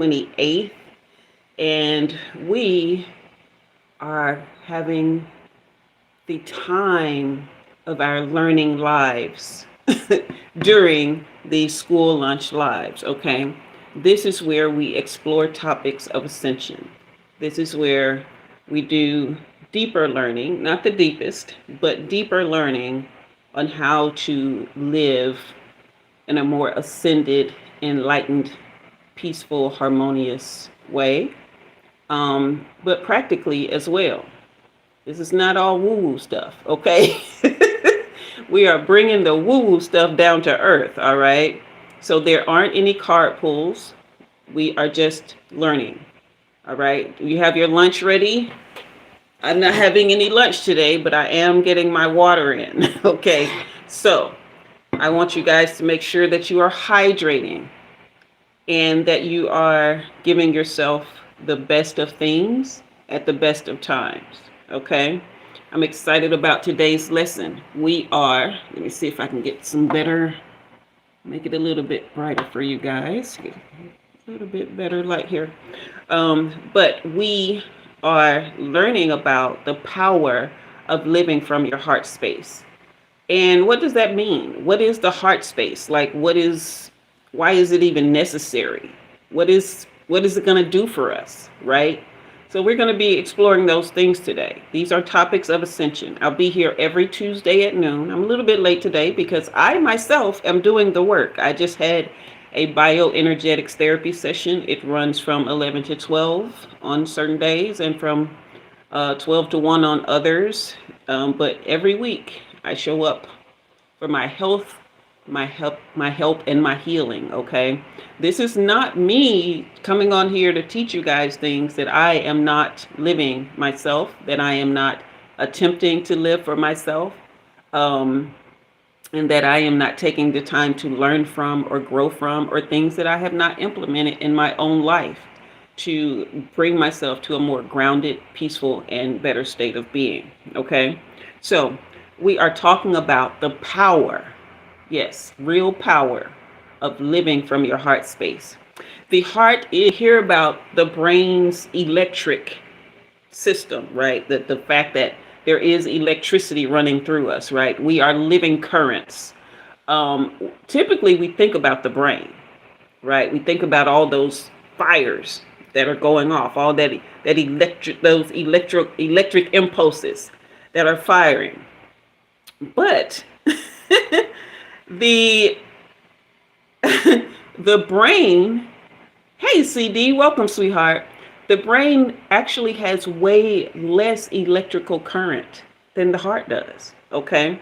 28th, and we are having the time of our learning lives during the school lunch lives, okay? This is where we explore topics of ascension. This is where we do deeper learning, not the deepest, but deeper learning on how to live in a more ascended, enlightened, peaceful, harmonious way, but practically as well. This is not all woo woo stuff, okay? We are bringing the woo woo stuff down to earth, all right? So there aren't any card pulls. We are just learning, all right? You have your lunch ready? I'm not having any lunch today, but I am getting my water in, okay? So I want you guys to make sure that you are hydrating and that you are giving yourself the best of things at the best of times, okay? I'm excited about today's lesson. Let me see if I can get some better, make it a little bit brighter for you guys. Get a little bit better light here. But we are learning about the power of living from your heart space. And what does that mean? What is the heart space? Like, why is it even necessary? What is it going to do for us, right? So we're going to be exploring those things today. These are topics of ascension. I'll be here every Tuesday at noon. I'm a little bit late today because I myself am doing the work. I just had a bioenergetics therapy session. It runs from 11 to 12 on certain days and from 12 to 1 on others. But every week I show up for my health, my help, and my healing. Okay, this is not me coming on here to teach you guys things that I am not living myself, that I am not attempting to live for myself, and that I am not taking the time to learn from or grow from, or things that I have not implemented in my own life to bring myself to a more grounded, peaceful, and better state of being. Okay, so we are talking about the power, yes, real power of living from your heart space. The heart, you hear about the brain's electric system, right? The fact that there is electricity running through us, right? We are living currents. Typically, we think about the brain, right? We think about all those fires that are going off, all that electric, those electric impulses that are firing. But the the brain, hey CD, welcome sweetheart. The brain actually has way less electrical current than the heart does, okay?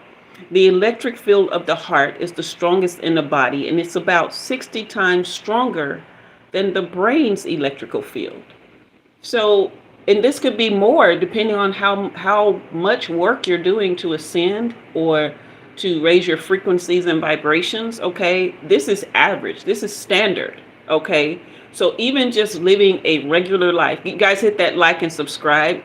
The electric field of the heart is the strongest in the body, and it's about 60 times stronger than the brain's electrical field. So, and this could be more depending on how much work you're doing to ascend or to raise your frequencies and vibrations, okay? This is average. This is standard, okay? So even just living a regular life, you guys hit that like and subscribe.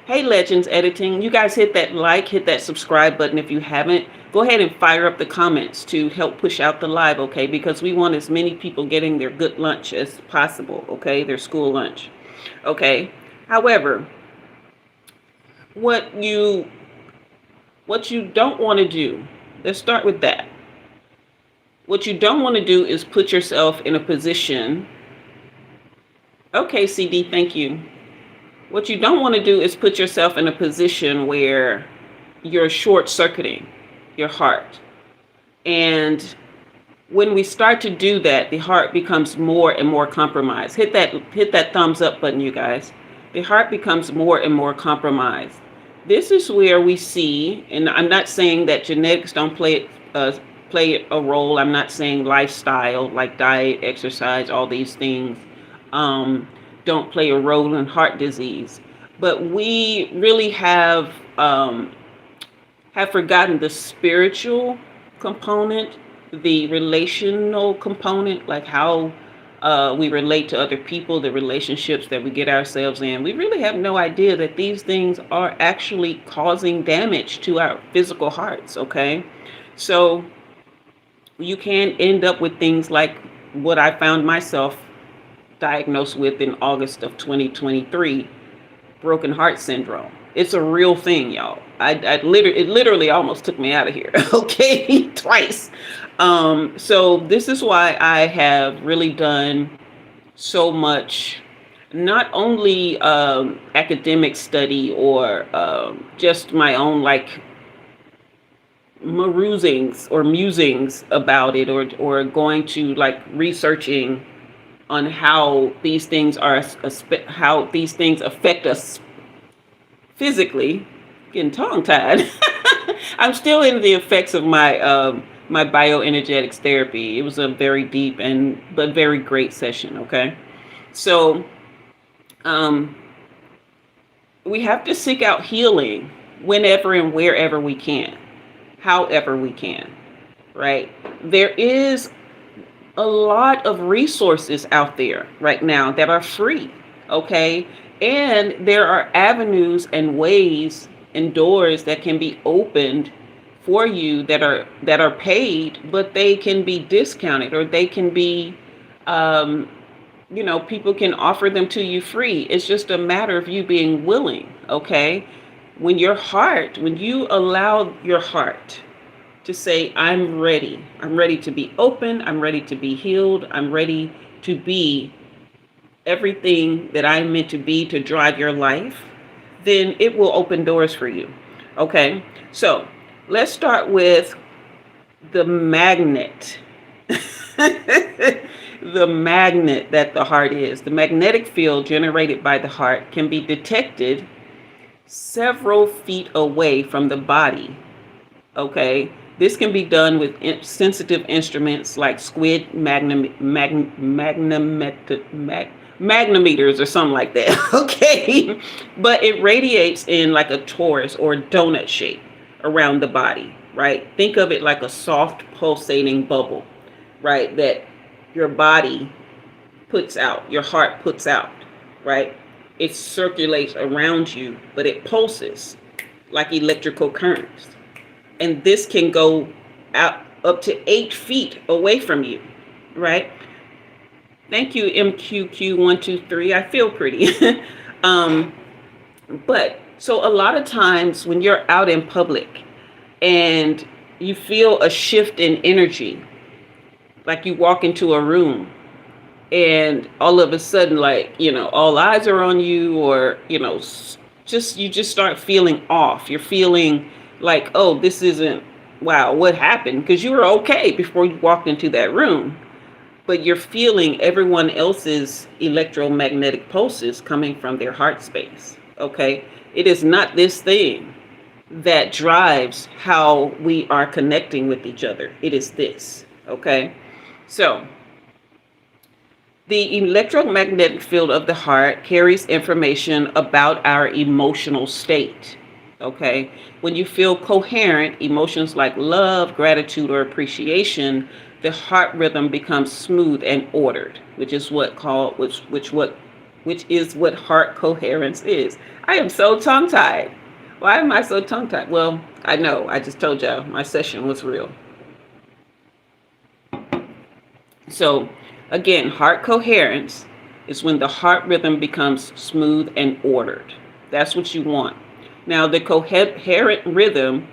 Hey, Legends Editing, you guys hit that like, hit that subscribe button if you haven't. Go ahead and fire up the comments to help push out the live, okay? Because we want as many people getting their good lunch as possible, okay? Their school lunch, okay? However, what you don't want to do, let's start with that. What you don't want to do is put yourself in a position. Okay, CD, thank you. What you don't want to do is put yourself in a position where you're short-circuiting your heart. And when we start to do that, the heart becomes more and more compromised. Hit that thumbs up button, you guys. The heart becomes more and more compromised. This is where we see, and I'm not saying that genetics don't play a role. I'm not saying lifestyle, like diet, exercise, all these things don't play a role in heart disease. But we really have forgotten the spiritual component, the relational component, like how we relate to other people, the relationships that we get ourselves in. We really have no idea that these things are actually causing damage to our physical hearts, okay? So you can end up with things like what I found myself diagnosed with in August of 2023, broken heart syndrome. It's a real thing, y'all. It literally almost took me out of here. Okay, twice. So this is why I have really done so much, not only academic study or just my own like musings about it, or going to like researching on how these things affect us physically. Getting tongue tied. I'm still in the effects of my bioenergetics therapy. It was a very deep and but very great session. Okay, so um, we have to seek out healing whenever and wherever we can, however we can. Right? There is a lot of resources out there right now that are free. Okay, and there are avenues and ways and doors that can be opened for you that are paid, but they can be discounted, or they can be people can offer them to you free. It's just a matter of you being willing. Okay, when you allow your heart to say, I'm ready to be open, I'm ready to be healed, I'm ready to be everything that I'm meant to be to drive your life, then it will open doors for you. Okay, so let's start with the magnet. The magnet that the heart is. The magnetic field generated by the heart can be detected several feet away from the body. Okay, this can be done with sensitive instruments like squid magnometers or something like that. Okay, but it radiates in like a torus or donut shape around the body. Right, think of it like a soft pulsating bubble, right, that your body puts out, your heart puts out. Right, it circulates around you, but it pulses like electrical currents, and this can go out up to 8 feet away from you. Right, thank you, MQQ123. I feel pretty. But so a lot of times when you're out in public and you feel a shift in energy, like you walk into a room and all of a sudden, like, all eyes are on you, or, you just start feeling off. You're feeling like, oh, this isn't, wow, what happened? Because you were okay before you walked into that room, but you're feeling everyone else's electromagnetic pulses coming from their heart space. Okay, it is not this thing that drives how we are connecting with each other. It is this. Okay, so the electromagnetic field of the heart carries information about our emotional state. Okay, when you feel coherent, emotions like love, gratitude, or appreciation, the heart rhythm becomes smooth and ordered, which is what heart coherence is. I am so tongue tied. Why am I so tongue tied? Well, I know. I just told y'all my session was real. So again, heart coherence is when the heart rhythm becomes smooth and ordered. That's what you want. Now, the coherent rhythm,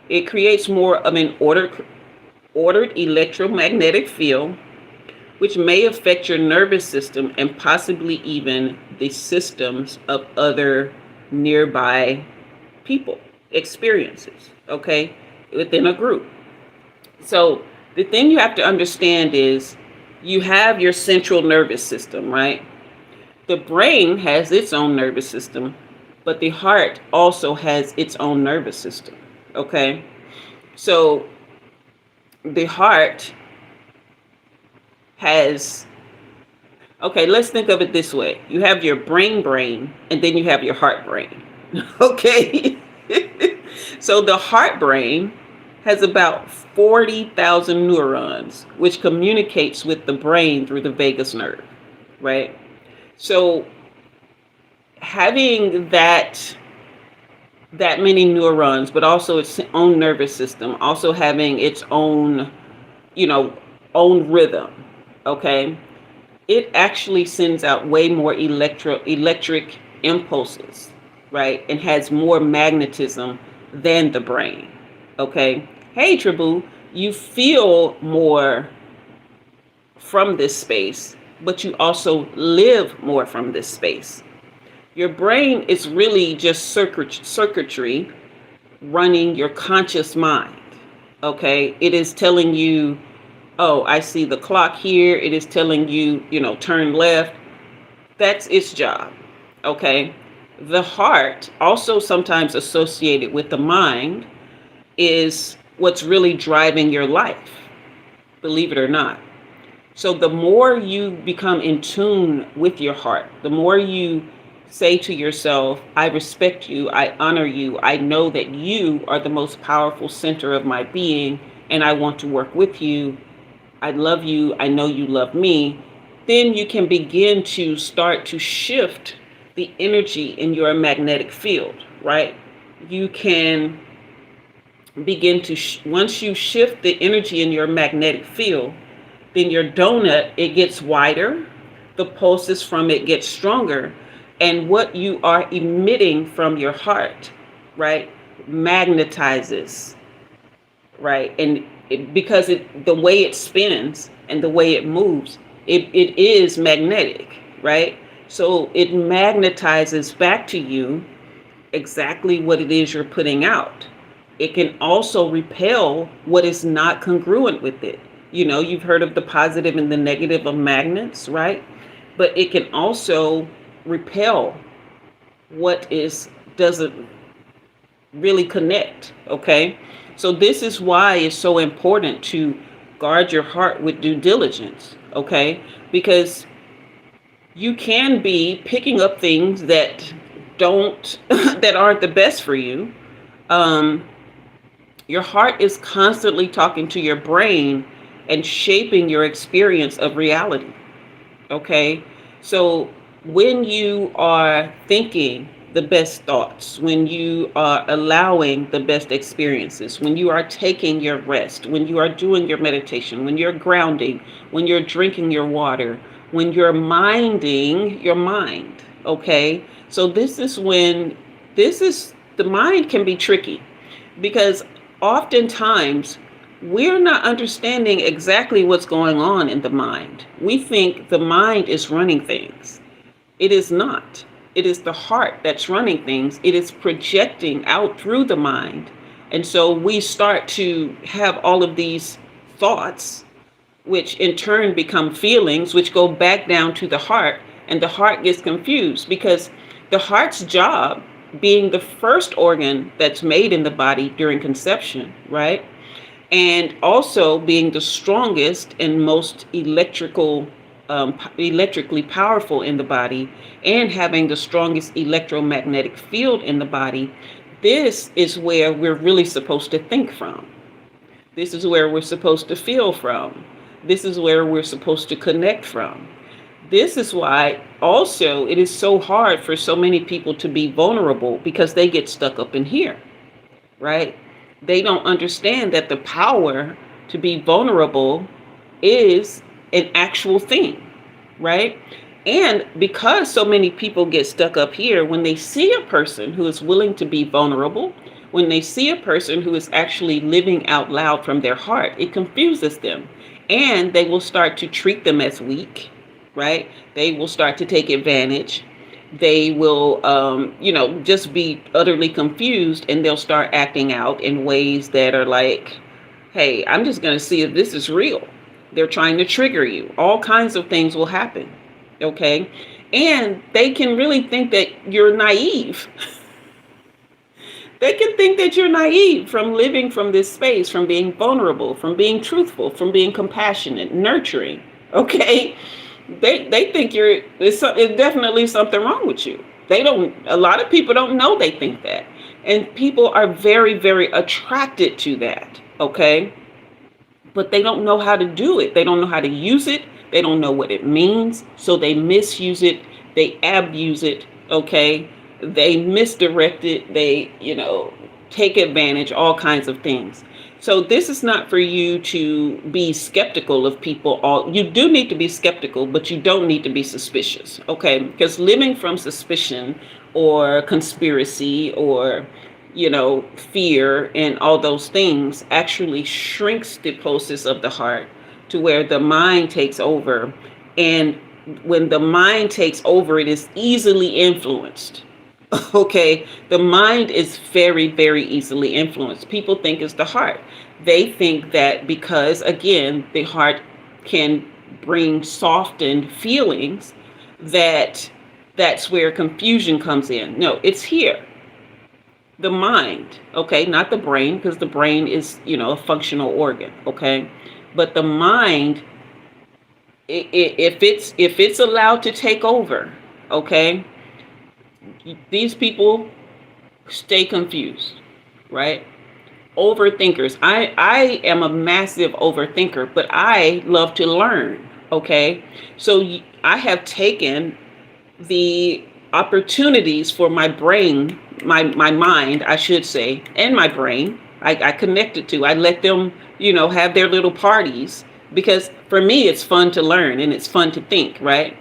it creates more of an ordered electromagnetic field, which may affect your nervous system and possibly even the systems of other nearby people, experiences, okay, within a group. So the thing you have to understand is you have your central nervous system, right? The brain has its own nervous system, but the heart also has its own nervous system, okay? So the heart has, okay, let's think of it this way. You have your brain, and then you have your heart brain, okay? So the heart brain has about 40,000 neurons, which communicates with the brain through the vagus nerve, right? So having that many neurons, but also its own nervous system, also having its own, own rhythm, okay? it actually sends out way more electric impulses, right? And has more magnetism than the brain. Okay. Hey, Tribu, you feel more from this space, but you also live more from this space. Your brain is really just circuitry running your conscious mind. Okay. It is telling you, oh, I see the clock here. It is telling you, turn left. That's its job. Okay. The heart, also sometimes associated with the mind, is what's really driving your life, believe it or not. So the more you become in tune with your heart, the more you say to yourself, I respect you, I honor you, I know that you are the most powerful center of my being, and I want to work with you. I love you, I know you love me. Then you can begin to start to shift the energy in your magnetic field, right? You can begin to, once you shift the energy in your magnetic field, then your donut, it gets wider, the pulses from it get stronger, and what you are emitting from your heart, right, magnetizes, right? And because the way it spins and the way it moves, it is magnetic, right? So it magnetizes back to you exactly what it is you're putting out. It can also repel what is not congruent with it. You've heard of the positive and the negative of magnets, right? But it can also repel what is doesn't really connect, okay? So this is why it's so important to guard your heart with due diligence, okay? Because you can be picking up things that don't that aren't the best for you. Um, your heart is constantly talking to your brain and shaping your experience of reality. Okay. So when you are thinking the best thoughts, when you are allowing the best experiences, when you are taking your rest, when you are doing your meditation, when you're grounding, when you're drinking your water, when you're minding your mind. Okay. So the mind can be tricky because oftentimes we're not understanding exactly what's going on in the mind. We think the mind is running things. It is not. It is the heart that's running things. It is projecting out through the mind. And so we start to have all of these thoughts, which in turn become feelings, which go back down to the heart. And the heart gets confused because the heart's job, being the first organ that's made in the body during conception, right? And also being the strongest and most electrically powerful in the body, and having the strongest electromagnetic field in the body. This is where we're really supposed to think from. This is where we're supposed to feel from. This is where we're supposed to connect from. This is why also it is so hard for so many people to be vulnerable, because they get stuck up in here, right? They don't understand that the power to be vulnerable is an actual thing, right? And because so many people get stuck up here, when they see a person who is willing to be vulnerable, when they see a person who is actually living out loud from their heart, it confuses them. And they will start to treat them as weak, right? They will start to take advantage. They will, just be utterly confused, and they'll start acting out in ways that are like, hey, I'm just going to see if this is real. They're trying to trigger you. All kinds of things will happen. Okay. And they can really think that you're naive. They can think that you're naive from living from this space, from being vulnerable, from being truthful, from being compassionate, nurturing. Okay. They think there's definitely something wrong with you. A lot of people don't know they think that. And people are very, very attracted to that. Okay. But they don't know how to do it. They don't know how to use it. They don't know what it means. So they misuse it. They abuse it. Okay. They misdirect it. They, take advantage, all kinds of things. So this is not for you to be skeptical of people. All you do need to be skeptical, but you don't need to be suspicious. Okay, because living from suspicion or conspiracy or fear and all those things actually shrinks the process of the heart to where the mind takes over. And when the mind takes over, it is easily influenced. Okay, the mind is very, very easily influenced. People think it's the heart. They think that because, again, the heart can bring softened feelings, that that's where confusion comes in. No, it's here. The mind, okay, not the brain, because the brain is, a functional organ, okay? But the mind, if it's allowed to take over, okay, these people stay confused, right? Overthinkers. I am a massive overthinker, but I love to learn, okay? So I have taken the opportunities for my brain, my mind, I should say, and my brain. I connected to. I let them, have their little parties because for me it's fun to learn and it's fun to think, right?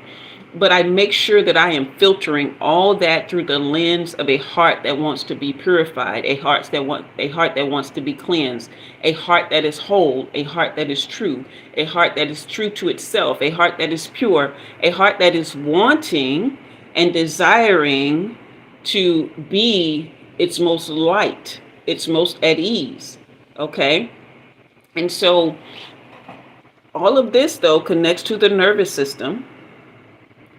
But I make sure that I am filtering all that through the lens of a heart that wants to be purified, a heart that wants to be cleansed, a heart that is whole, a heart that is true, a heart that is true to itself, a heart that is pure, a heart that is wanting and desiring to be its most light, its most at ease. Okay? And so all of this though connects to the nervous system.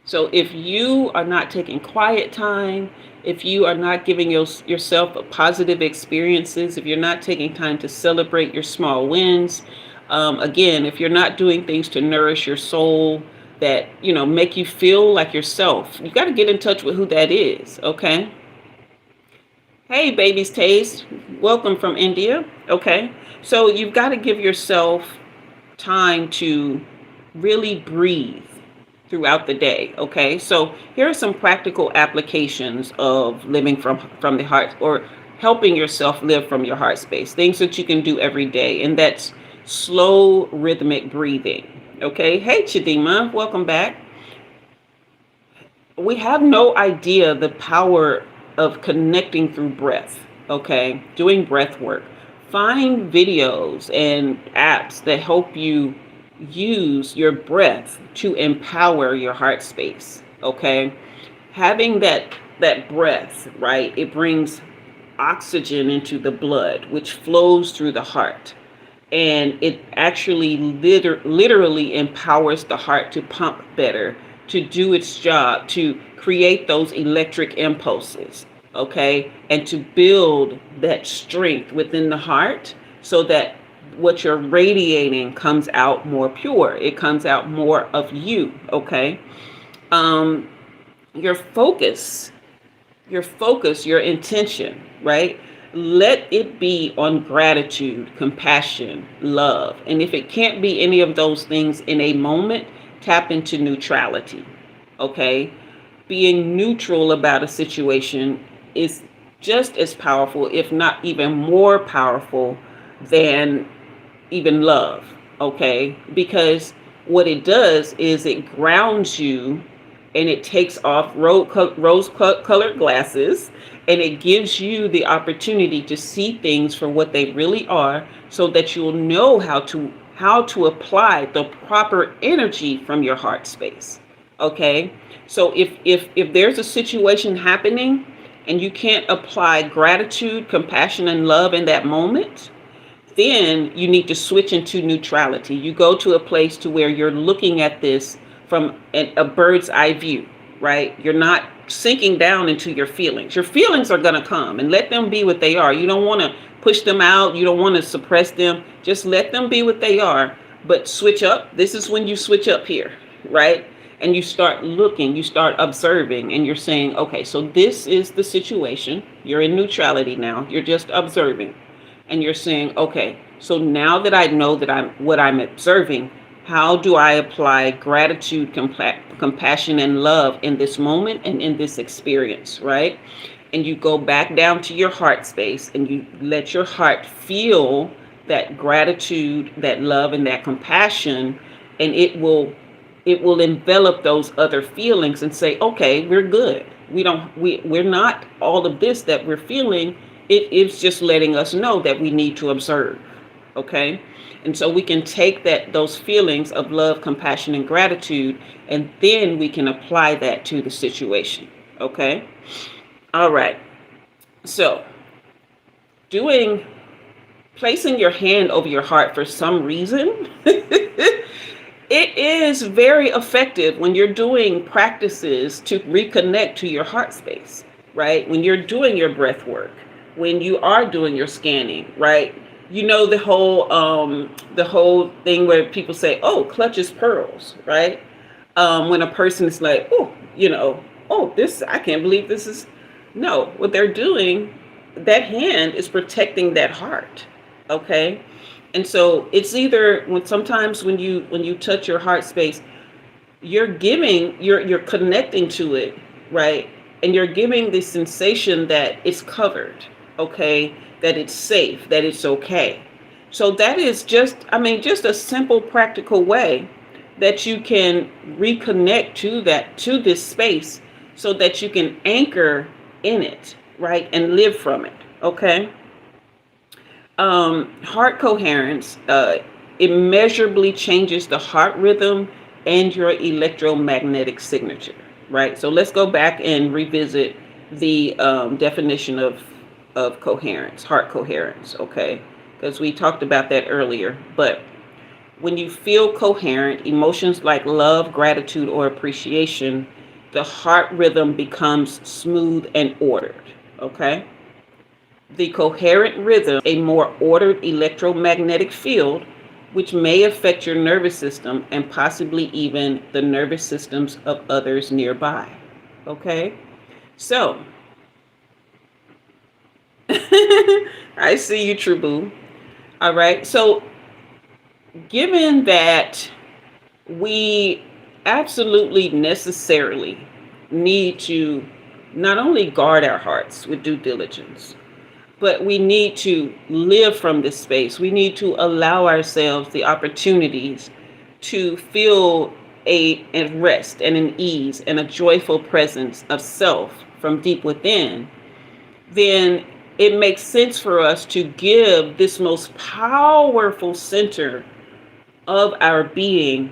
So if you are not taking quiet time, if you are not giving yourself positive experiences, if you're not taking time to celebrate your small wins, again, if you're not doing things to nourish your soul that, make you feel like yourself, you got to get in touch with who that is, okay? Hey, Baby's Taste, welcome from India, okay? So you've got to give yourself time to really breathe throughout the day. Okay, so here are some practical applications of living from the heart, or helping yourself live from your heart space, things that you can do every day, and that's slow rhythmic breathing. Okay, hey Chidima, welcome back. We have no idea the power of connecting through breath. Okay, doing breath work. Find videos and apps that help you use your breath to empower your heart space. Okay, having that breath, right, it brings oxygen into the blood, which flows through the heart, and it actually literally empowers the heart to pump better, to do its job, to create those electric impulses. Okay, and to build that strength within the heart so that what you're radiating comes out more pure. It comes out more of you. Okay. Your focus, your intention, right? Let it be on gratitude, compassion, love. And if it can't be any of those things in a moment, tap into neutrality. Okay. Being neutral about a situation is just as powerful, if not even more powerful than even love, okay? Because what it does is it grounds you, and it takes off rose-colored glasses, and it gives you the opportunity to see things for what they really are, so that you'll know how to apply the proper energy from your heart space. Okay? So if there's a situation happening and you can't apply gratitude, compassion, and love in that moment, then you need to switch into neutrality. You go to a place to where you're looking at this from a bird's eye view, right? You're not sinking down into your feelings. Your feelings are going to come, and let them be what they are. You don't want to push them out. You don't want to suppress them. Just let them be what they are, but switch up. This is when you switch up here, right? And you start looking, you start observing, and you're saying, okay, so this is the situation. You're in neutrality now. You're just observing. And you're saying, okay, so now that I know that what I'm observing, how do I apply gratitude, compassion, and love in this moment and in this experience, right? And you go back down to your heart space, and you let your heart feel that gratitude, that love, and that compassion, and it will envelop those other feelings and say, okay, we're good. We're not all of this that we're feeling. It's just letting us know that we need to observe. Okay. And so we can take those feelings of love, compassion, and gratitude, and then we can apply that to the situation. Okay. All right. So doing placing your hand over your heart for some reason, it is very effective when you're doing practices to reconnect to your heart space, right? When you're doing your breath work, when you are doing your scanning, right? You know, the whole thing where people say, "Oh, clutches pearls," right? When a person is like, "Oh, oh, this, I can't believe this is." No, what they're doing, that hand is protecting that heart. Okay. And so it's either when you touch your heart space, you're connecting to it, right? And you're giving the sensation that it's covered, okay, that it's safe, that it's okay. So that is just a simple practical way that you can reconnect to this space so that you can anchor in it, right? And live from it. Okay. Heart coherence immeasurably changes the heart rhythm and your electromagnetic signature, right? So let's go back and revisit the definition of coherence, heart coherence, okay? Because we talked about that earlier. But when you feel coherent, emotions like love, gratitude, or appreciation, the heart rhythm becomes smooth and ordered, okay? The coherent rhythm, a more ordered electromagnetic field, which may affect your nervous system and possibly even the nervous systems of others nearby. Okay? So, I see you, True Boo. All right. So, given that we absolutely necessarily need to not only guard our hearts with due diligence, but we need to live from this space. We need to allow ourselves the opportunities to feel a rest and an ease and a joyful presence of self from deep within. Then it makes sense for us to give this most powerful center of our being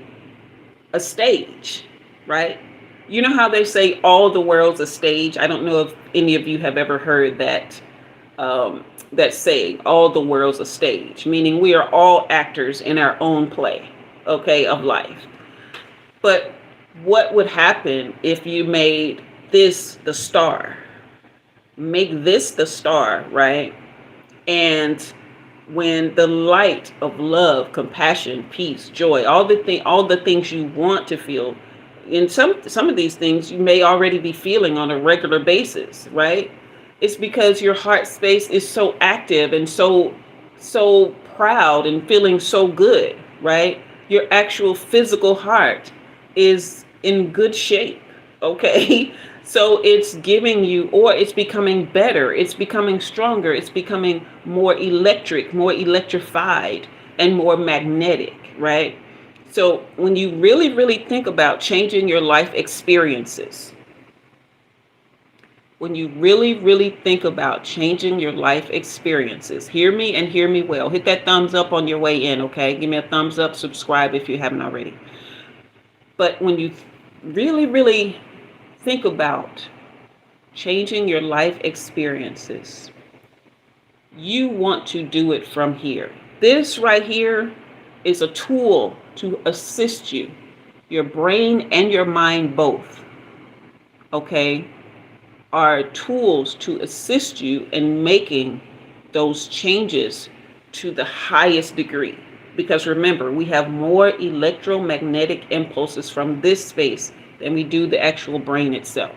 a stage, right? You know how they say all the world's a stage? I don't know if any of you have ever heard that saying, all the world's a stage, meaning we are all actors in our own play, okay, of life. But what would happen if you made this the star? Make this the star, right? And when the light of love, compassion, peace, joy, all the things you want to feel, in some of these things you may already be feeling on a regular basis, right? It's because your heart space is so active and so proud and feeling so good, right? Your actual physical heart is in good shape, okay? So it's giving you, or it's becoming better, it's becoming stronger, it's becoming more electric, more electrified, and more magnetic, right? So when you really, really think about changing your life experiences, when you really, really think about changing your life experiences, hear me and hear me well. Hit that thumbs up on your way in, okay? Give me a thumbs up, subscribe if you haven't already. But when you really, really think about changing your life experiences, you want to do it from here. This right here is a tool to assist you, your brain and your mind both, okay, are tools to assist you in making those changes to the highest degree. Because remember, we have more electromagnetic impulses from this space than we do the actual brain itself.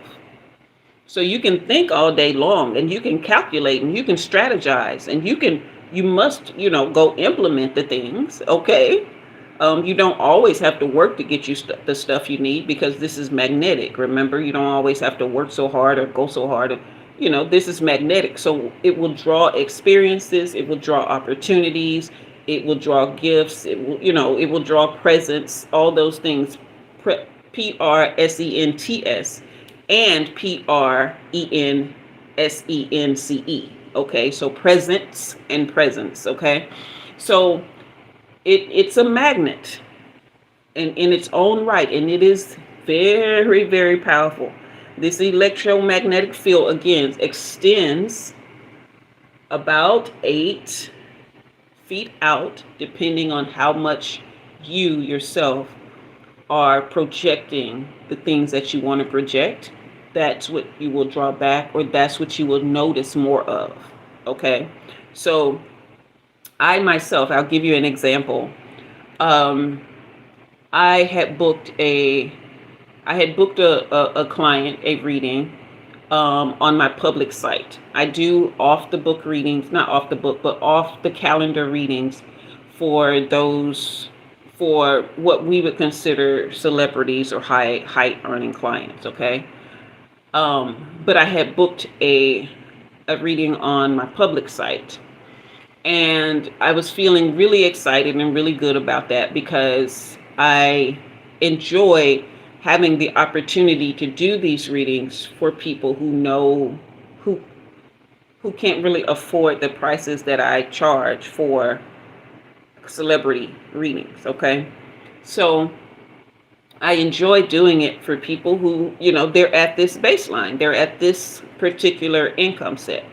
So you can think all day long and you can calculate and you can strategize and you must, go implement the things, okay? You don't always have to work to get you the stuff you need because this is magnetic. Remember, you don't always have to work so hard or go so hard. this is magnetic. So it will draw experiences, it will draw opportunities, it will draw gifts, it will draw presence, all those things. Presents and Presence. Okay, so presence and presence. Okay, so it's a magnet in its own right, and it is very, very powerful. This electromagnetic field again extends about 8 feet out, depending on how much you yourself are projecting the things that you want to project. That's what you will draw back, or that's what you will notice more of. Okay, so I myself, I'll give you an example. Um, I had booked a client, a reading, on my public site. I do off the book readings, not off the book, but off the calendar readings for those, for what we would consider celebrities or high earning clients. Okay. But I had booked a reading on my public site, and I was feeling really excited and really good about that because I enjoy having the opportunity to do these readings for people who who can't really afford the prices that I charge for celebrity readings. Okay, so I enjoy doing it for people who, they're at this baseline, they're at this particular income set,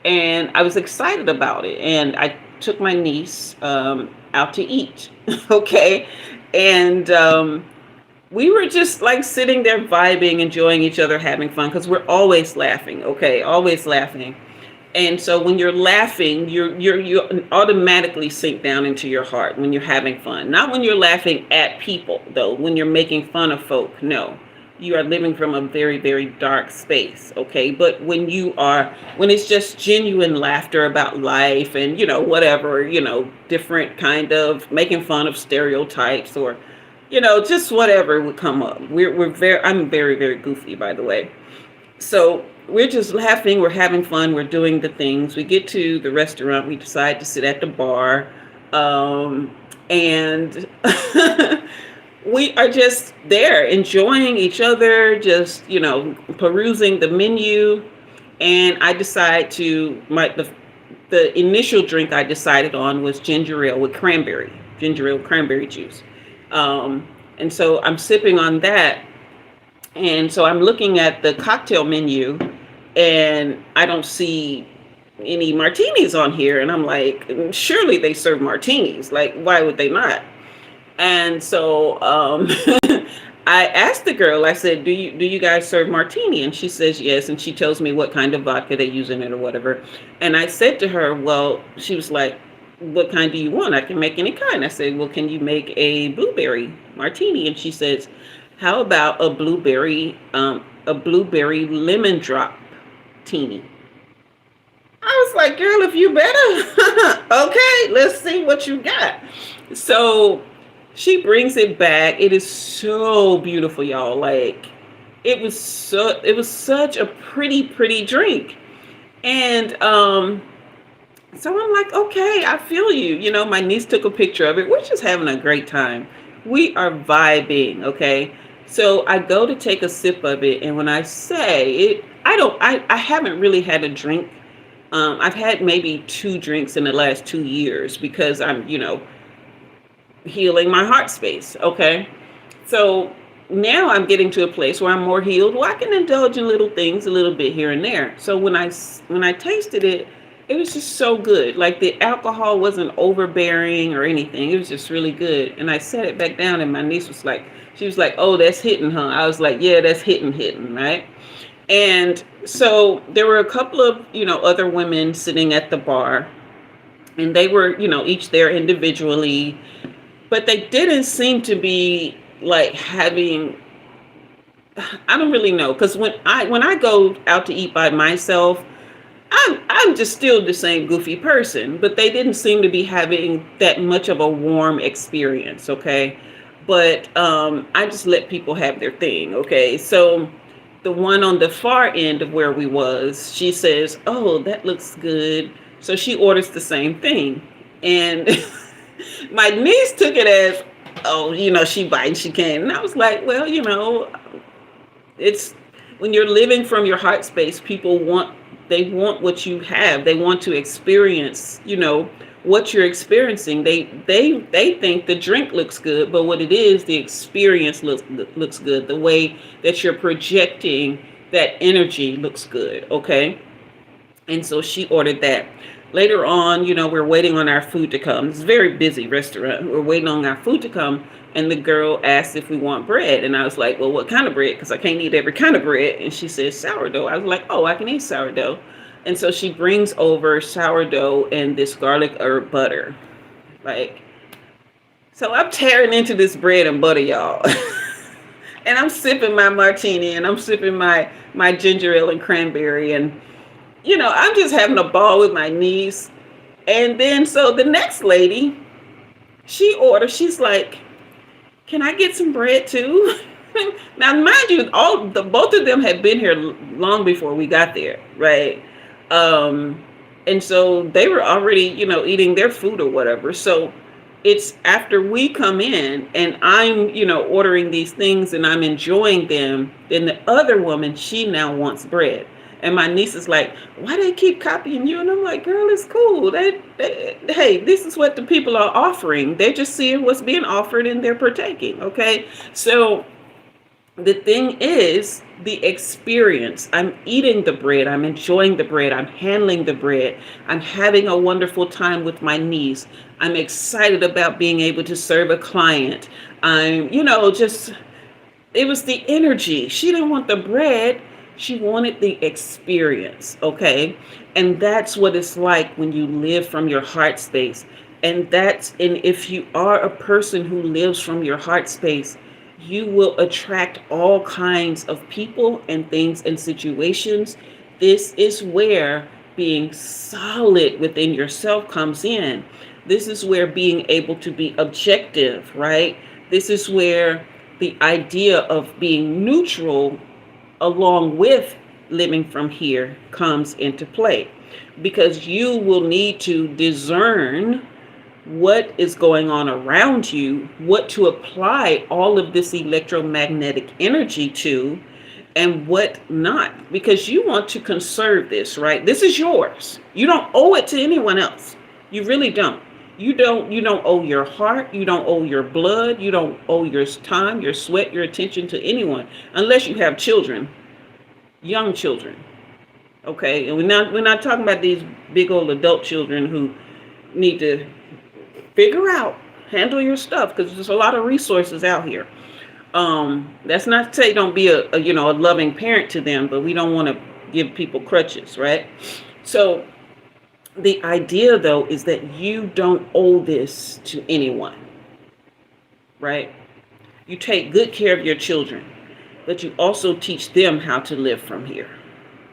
and I was excited about it. And I took my niece out to eat. Okay, and we were just like sitting there vibing, enjoying each other, having fun, because we're always laughing. Okay, always laughing. And so when you're laughing, you automatically sink down into your heart when you're having fun. Not when you're laughing at people, though. When you're making fun of folk, no. You are living from a very, very dark space. Okay, but when it's just genuine laughter about life and whatever, different kind of making fun of stereotypes, or just whatever would come up. I'm very, very goofy, by the way. So we're just laughing, we're having fun, we're doing the things. We get to the restaurant, we decide to sit at the bar, and we are just there enjoying each other, just perusing the menu. And I decide the initial drink I decided on was ginger ale with cranberry juice. And so I'm sipping on that. And so I'm looking at the cocktail menu, and I don't see any martinis on here. And I'm like, surely they serve martinis. Like, why would they not? And so I asked the girl, I said, do you guys serve martini? And she says yes. And she tells me what kind of vodka they use in it or whatever. And I said to her, well, she was like, what kind do you want? I can make any kind. I said, well, can you make a blueberry martini? And she says, how about a blueberry lemon drop teeny? I was like, girl, if you better. Okay, let's see what you got. So she brings it back. It is so beautiful, y'all. Like, it was such a pretty drink. And so I'm like, okay, I feel you. My niece took a picture of it. We're just having a great time. We are vibing, okay? So I go to take a sip of it, and when I say it, I haven't really had a drink. I've had maybe 2 drinks in the last 2 years because I'm, healing my heart space, okay? So now I'm getting to a place where I'm more healed. Well, I can indulge in little things a little bit here and there. So when I tasted it, it was just so good. Like, the alcohol wasn't overbearing or anything. It was just really good. And I set it back down, and my niece was like, oh, that's hitting, huh? I was like, yeah, that's hitting, right? And so there were a couple of, other women sitting at the bar, and they were, each there individually, but they didn't seem to be like having, I don't really know. Cause when I go out to eat by myself, I'm just still the same goofy person, but they didn't seem to be having that much of a warm experience. Okay. But, I just let people have their thing. Okay. So the one on the far end of where we was, she says, "Oh, that looks good." So she orders the same thing. And my niece took it as, "Oh, she biting, she can." And I was like, "Well, it's when you're living from your heart space, they want what you have. They want to experience, what you're experiencing. They think the drink looks good, but what it is, the experience looks good. The way that you're projecting that energy looks good, okay?" And so she ordered that. Later on, we're waiting on our food to come. It's a very busy restaurant. We're waiting on our food to come. And the girl asked if we want bread. And I was like, "Well, what kind of bread? Because I can't eat every kind of bread." And she says, "Sourdough." I was like, "Oh, I can eat sourdough." And so she brings over sourdough and this garlic herb butter. Like, so I'm tearing into this bread and butter, y'all. And I'm sipping my martini and I'm sipping my ginger ale and cranberry. And I'm just having a ball with my niece. And then so the next lady, she's like, "Can I get some bread too?" Now, mind you, both of them had been here long before we got there, right? Um, and so they were already, eating their food or whatever. So it's after we come in and I'm, ordering these things and I'm enjoying them, then the other woman, she now wants bread. And my niece is like, "Why they keep copying you?" And I'm like, "Girl, it's cool. Hey, this is what the people are offering. They're just seeing what's being offered and they're partaking." Okay. So the thing is the experience. I'm eating the bread. I'm enjoying the bread. I'm handling the bread. I'm having a wonderful time with my niece. I'm excited about being able to serve a client. I'm, just, it was the energy. She didn't want the bread. She wanted the experience. Okay. And that's what it's like when you live from your heart space. And if you are a person who lives from your heart space, you will attract all kinds of people and things and situations. This is where being solid within yourself comes in. This is where being able to be objective, right? This is where the idea of being neutral along with living from here comes into play, because you will need to discern what is going on around you, what to apply all of this electromagnetic energy to, and what not, because you want to conserve this, right? This is yours. You don't owe it to anyone else. You really don't. You don't owe your heart, you don't owe your blood, you don't owe your time, your sweat, your attention to anyone, unless you have children, young children. Okay? And we're not talking about these big old adult children who need to figure out, handle your stuff, because there's a lot of resources out here. That's not to say don't be a loving parent to them, but we don't want to give people crutches, right? So the idea though is that you don't owe this to anyone, right? You take good care of your children, but you also teach them how to live from here.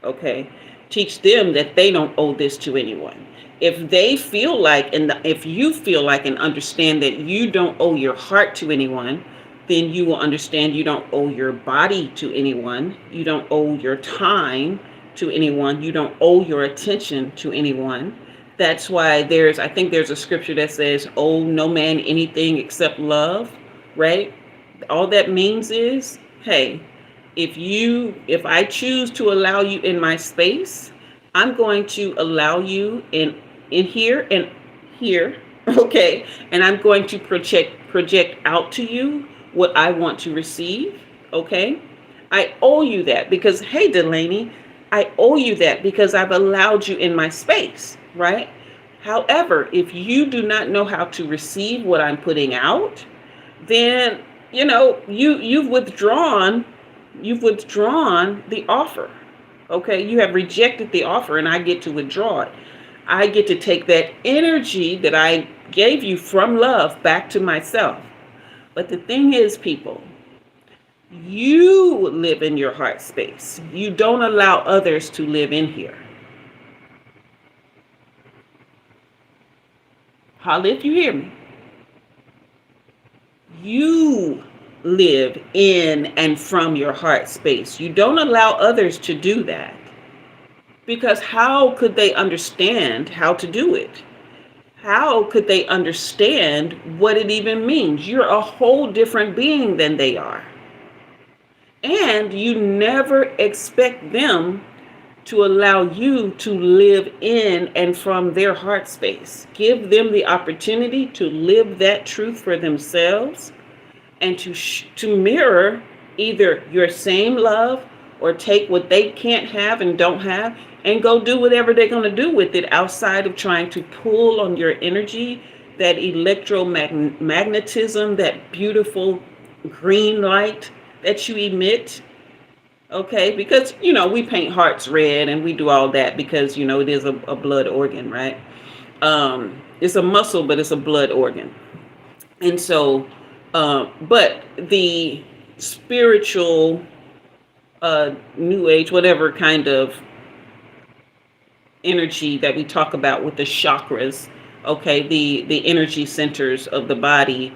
Okay? Teach them that they don't owe this to anyone. If they feel like, and if you feel like and understand that you don't owe your heart to anyone, then you will understand you don't owe your body to anyone. You don't owe your time to anyone. You don't owe your attention to anyone. That's why I think there's a scripture that says, "Owe no man anything except love," right? All that means is, hey, if I choose to allow you in my space, I'm going to allow you in here and here, okay? And I'm going to project out to you what I want to receive, okay? I owe you that because, hey, Delaney, I owe you that because I've allowed you in my space, right? However, if you do not know how to receive what I'm putting out, then you've withdrawn the offer. Okay, you have rejected the offer and I get to withdraw it. I get to take that energy that I gave you from love back to myself. But the thing is, people, you live in your heart space. You don't allow others to live in here. Holla if you hear me. You live in and from your heart space. You don't allow others to do that, because how could they understand how to do it? How could they understand what it even means? You're a whole different being than they are. And you never expect them to allow you to live in and from their heart space. Give them the opportunity to live that truth for themselves, and to mirror either your same love, or take what they can't have and don't have and go do whatever they're going to do with it, outside of trying to pull on your energy, that electromagnetism, that beautiful green light that you emit. Okay, because we paint hearts red and we do all that because it is a blood organ, right? It's a muscle, but it's a blood organ. And so but the spiritual, new age, whatever kind of energy that we talk about with the chakras, okay, the energy centers of the body,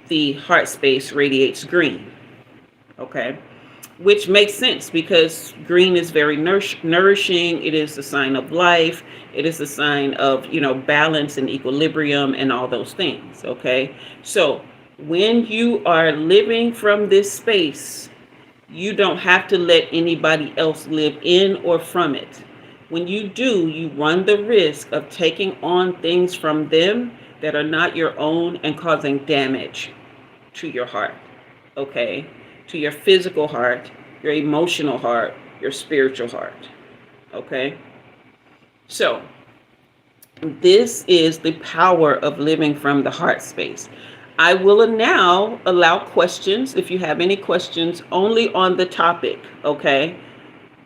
the heart space radiates green, okay, which makes sense because green is very nourishing. It is a sign of life. It is a sign of balance and equilibrium and all those things, okay? So when you are living from this space, you don't have to let anybody else live in or from it. When you do, you run the risk of taking on things from them that are not your own and causing damage to your heart, okay? To your physical heart, your emotional heart, your spiritual heart, okay? So this is the power of living from the heart space. I will now allow questions. If you have any questions, only on the topic, okay?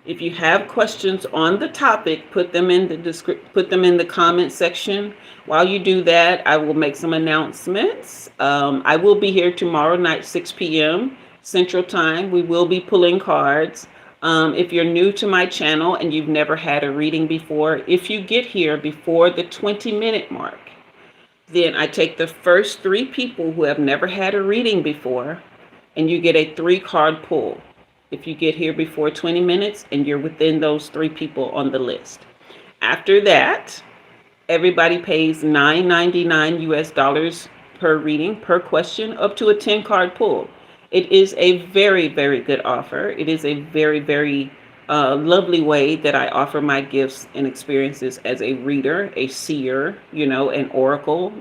If you have questions on the topic, put them in the comment section. While you do that, I will make some announcements. I will be here tomorrow night, 6 p.m. Central Time. We will be pulling cards. If you're new to my channel and you've never had a reading before, if you get here before the 20-minute mark, then I take the first 3 people who have never had a reading before, and you get a 3-card pull. If you get here before 20 minutes and you're within those 3 people on the list. After that, everybody pays $9.99 US per reading, per question, up to a 10-card pull. It is a very, very good offer. It is a very, very lovely way that I offer my gifts and experiences as a reader, a seer, an oracle,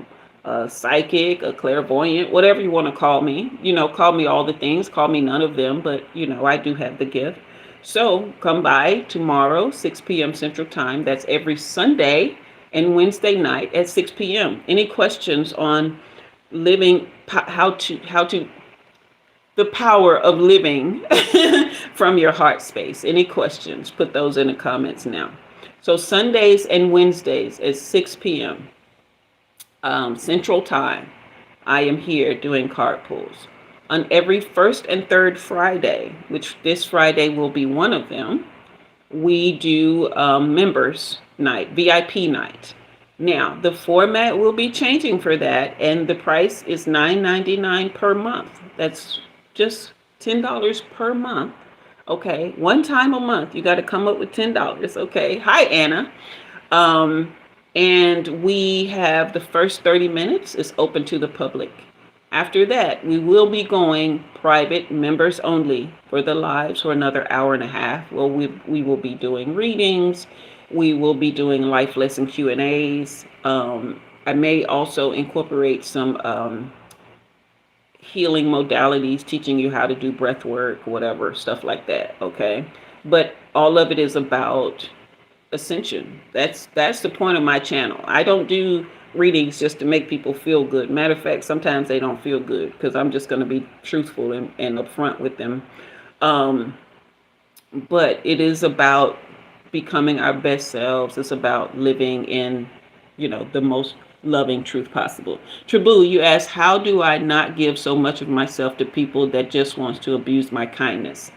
a psychic, a clairvoyant, whatever you want to call me. Call me all the things, call me none of them, but I do have the gift. So come by tomorrow, 6 p.m. Central Time. That's every Sunday and Wednesday night at 6 p.m. Any questions on living, how to the power of living from your heart space? Any questions? Put those in the comments now. So Sundays and Wednesdays at 6 p.m. Central Time, I am here doing card pulls. On every first and third Friday, which this Friday will be one of them, we do members night, VIP night. Now, the format will be changing for that, and the price is $9.99 per month. That's just $10 per month. Okay, one time a month, you got to come up with $10. Okay, hi Anna. And we have the first 30 minutes is open to the public. After that, we will be going private, members only, for the lives for another hour and a half. Well, we will be doing readings. We will be doing life lesson Q&As. I may also incorporate some healing modalities, teaching you how to do breath work, whatever, stuff like that, okay? But all of it is about ascension. That's the point of my channel. I don't do readings just to make people feel good. Matter of fact, sometimes they don't feel good because I'm just going to be truthful and upfront with them. But it is about becoming our best selves. It's about living in, the most loving truth possible. Tribu, you asked, how do I not give so much of myself to people that just wants to abuse my kindness?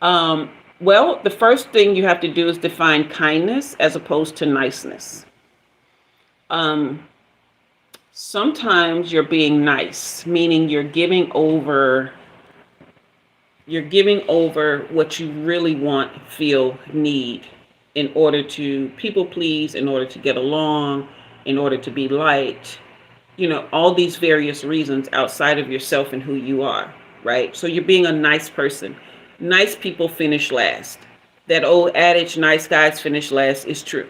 Well, the first thing you have to do is define kindness as opposed to niceness. Sometimes you're being nice, meaning you're giving over You're giving over what you really want, feel, need in order to people please, in order to get along, in order to be liked, all these various reasons outside of yourself and who you are, right? So you're being a nice person. Nice people finish last. That old adage, nice guys finish last, is true.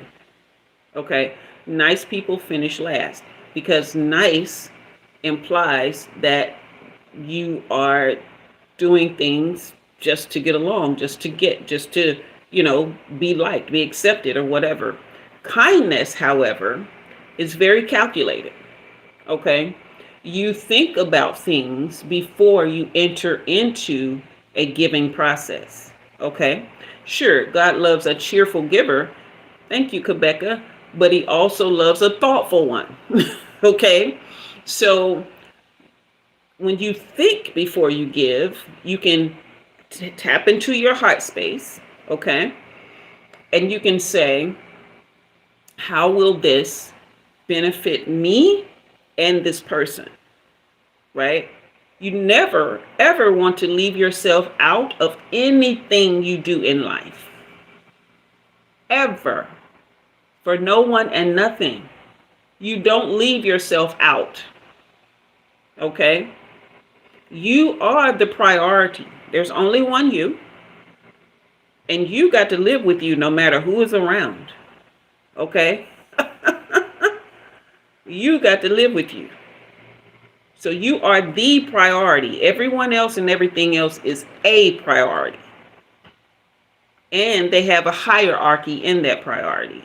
Okay? Nice people finish last because nice implies that you are doing things just to get along, just to, be liked, be accepted, or whatever. Kindness, however, is very calculated. Okay? You think about things before you enter into a giving process. Okay? Sure, God loves a cheerful giver. Thank you, Quebeca. But he also loves a thoughtful one. Okay? So when you think before you give, you can tap into your heart space. Okay? And you can say, how will this benefit me and this person, right? You never, ever want to leave yourself out of anything you do in life. Ever. For no one and nothing. You don't leave yourself out. Okay? You are the priority. There's only one you. And you got to live with you no matter who is around. Okay? You got to live with you. So you are the priority. Everyone else and everything else is a priority. And they have a hierarchy in that priority,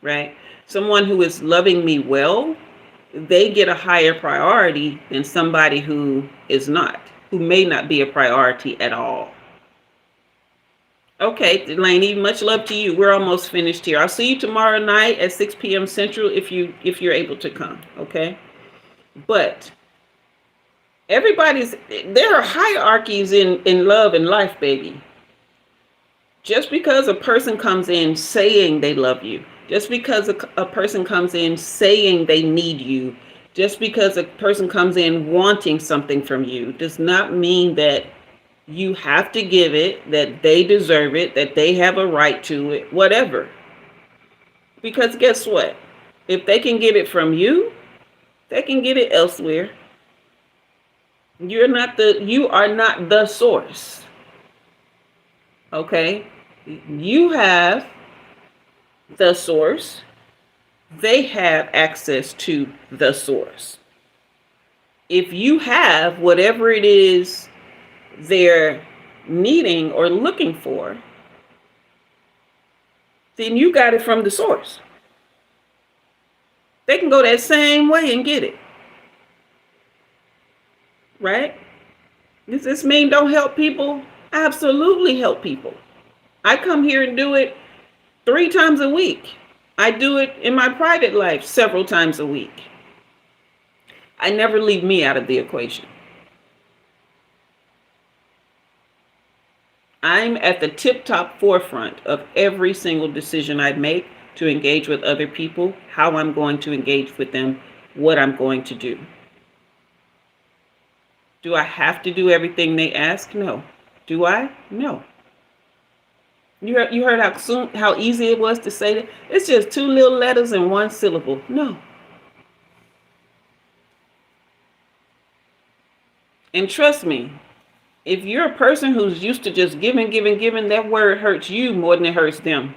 right? Someone who is loving me well, they get a higher priority than somebody who is not, who may not be a priority at all. Okay, Delaney, much love to you. We're almost finished here. I'll see you tomorrow night at 6 p.m. Central if you're able to come, okay? But there are hierarchies in love and life, baby. Just because a person comes in saying they love you, just because a person comes in saying they need you, just because a person comes in wanting something from you, does not mean that you have to give it, that they deserve it, that they have a right to it, whatever. Because guess what? If they can get it from you, they can get it elsewhere. You are not the source. Okay? You have the source. They have access to the source. If you have whatever it is they're needing or looking for, then you got it from the source. They can go that same way and get it. Right? Does this mean don't help people? Absolutely help people. I come here and do it 3 times a week. I do it in my private life several times a week. I never leave me out of the equation. I'm at the tip-top forefront of every single decision I make to engage with other people, how I'm going to engage with them, what I'm going to do. Do I have to do everything they ask? No. Do I? No. You heard how easy it was to say that? It's just 2 little letters and 1 syllable. No. And trust me, if you're a person who's used to just giving, that word hurts you more than it hurts them.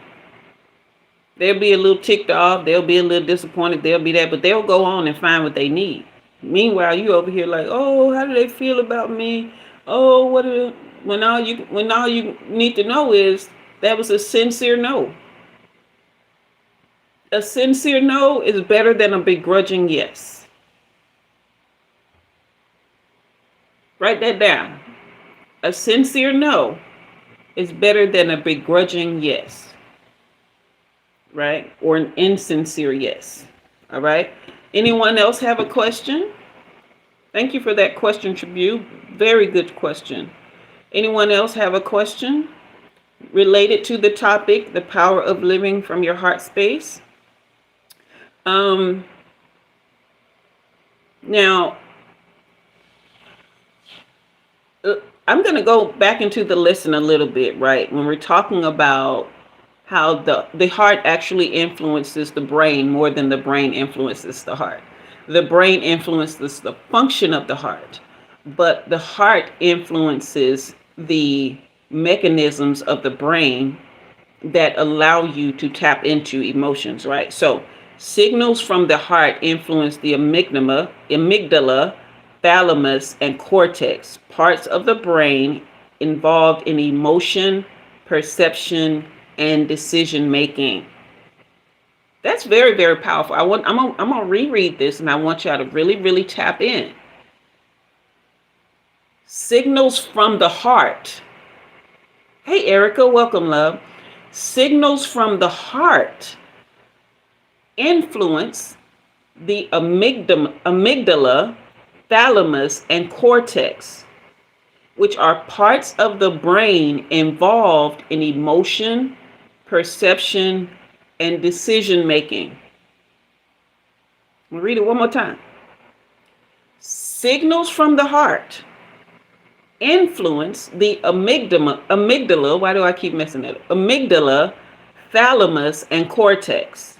They'll be a little ticked off. They'll be a little disappointed. They'll be that, but they'll go on and find what they need. Meanwhile, you over here like, oh, how do they feel about me? Oh, when all you need to know is that was a sincere no. A sincere no is better than a begrudging yes. Write that down. A sincere no is better than a begrudging yes. Right? Or an insincere yes. All right? Anyone else have a question? Thank you for that question, Tribute. Very good question. Anyone else have a question related to the topic, the power of living from your heart space? Now, I'm going to go back into the lesson a little bit, right? When we're talking about how the heart actually influences the brain more than the brain influences the heart. The brain influences the function of the heart, but the heart influences the mechanisms of the brain that allow you to tap into emotions, right? So signals from the heart influence the amygdala, thalamus, and cortex, parts of the brain involved in emotion, perception, and decision making. That's very, very powerful. I'm gonna reread this, and I want y'all to really, really tap in. Signals from the heart. Hey, Erica, welcome, love. Signals from the heart influence the amygdala, thalamus, and cortex, which are parts of the brain involved in emotion, perception, and decision making. I'll read it one more time. Signals from the heart influence the amygdala, why do I keep messing that up? Amygdala, thalamus, and cortex,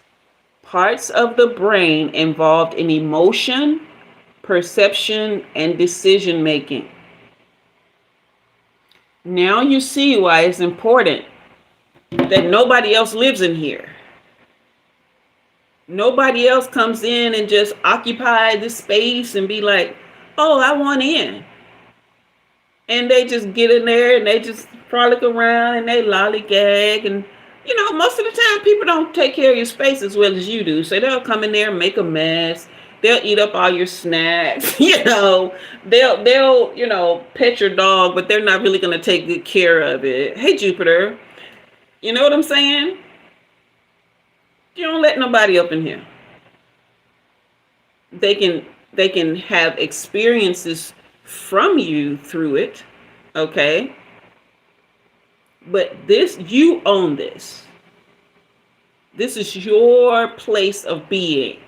parts of the brain involved in emotion, perception, and decision making. Now you see why it's important that nobody else lives in here. Nobody else comes in and just occupy this space and be like, oh, I want in. And they just get in there and they just frolic around and they lollygag. And, most of the time people don't take care of your space as well as you do. So they'll come in there and make a mess. They'll eat up all your snacks. They'll pet your dog, but they're not really going to take good care of it. Hey, Jupiter. You know what I'm saying? You don't let nobody up in here. They can have experiences from you through it, okay? But you own this. This is your place of being.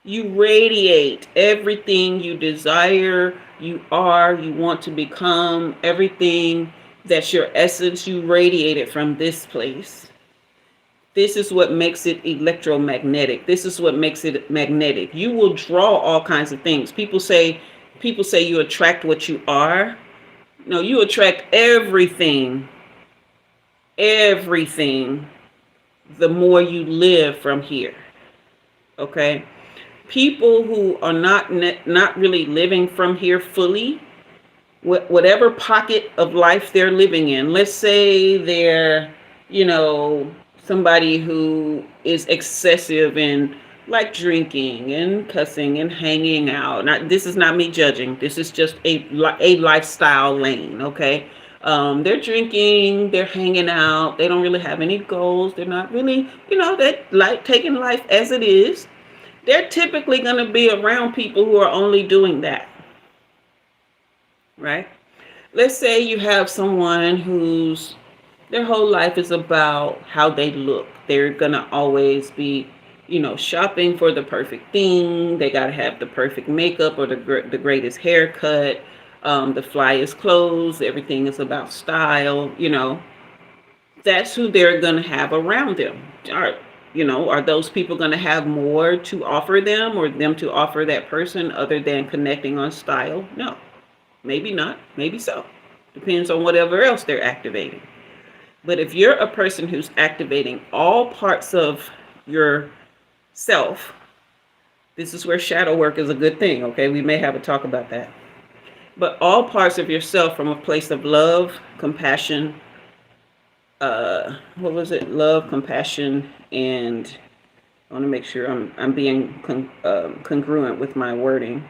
You radiate everything you desire, you are, you want to become, everything that's your essence, you radiate it from this place. This is what makes it electromagnetic. This is what makes it magnetic. You will draw all kinds of things. People say you attract what you are. No, you attract everything. Everything. The more you live from here. Okay? People who are not really living from here fully, whatever pocket of life they're living in, let's say they're, somebody who is excessive in like drinking and cussing and hanging out. This is not me judging. This is just a lifestyle lane, okay? They're drinking, they're hanging out, they don't really have any goals. They're not really, they like taking life as it is. They're typically going to be around people who are only doing that, right? Let's say you have someone whose their whole life is about how they look. They're going to always be, shopping for the perfect thing. They got to have the perfect makeup or the greatest haircut, the flyest clothes. Everything is about style, That's who they're going to have around them. Are those people going to have more to offer them or them to offer that person other than connecting on style? No, maybe not. Maybe so. Depends on whatever else they're activating. But if you're a person who's activating all parts of your self, this is where shadow work is a good thing, okay? We may have a talk about that. But all parts of yourself from a place of love, compassion, love, compassion, and I want to make sure I'm being congruent with my wording.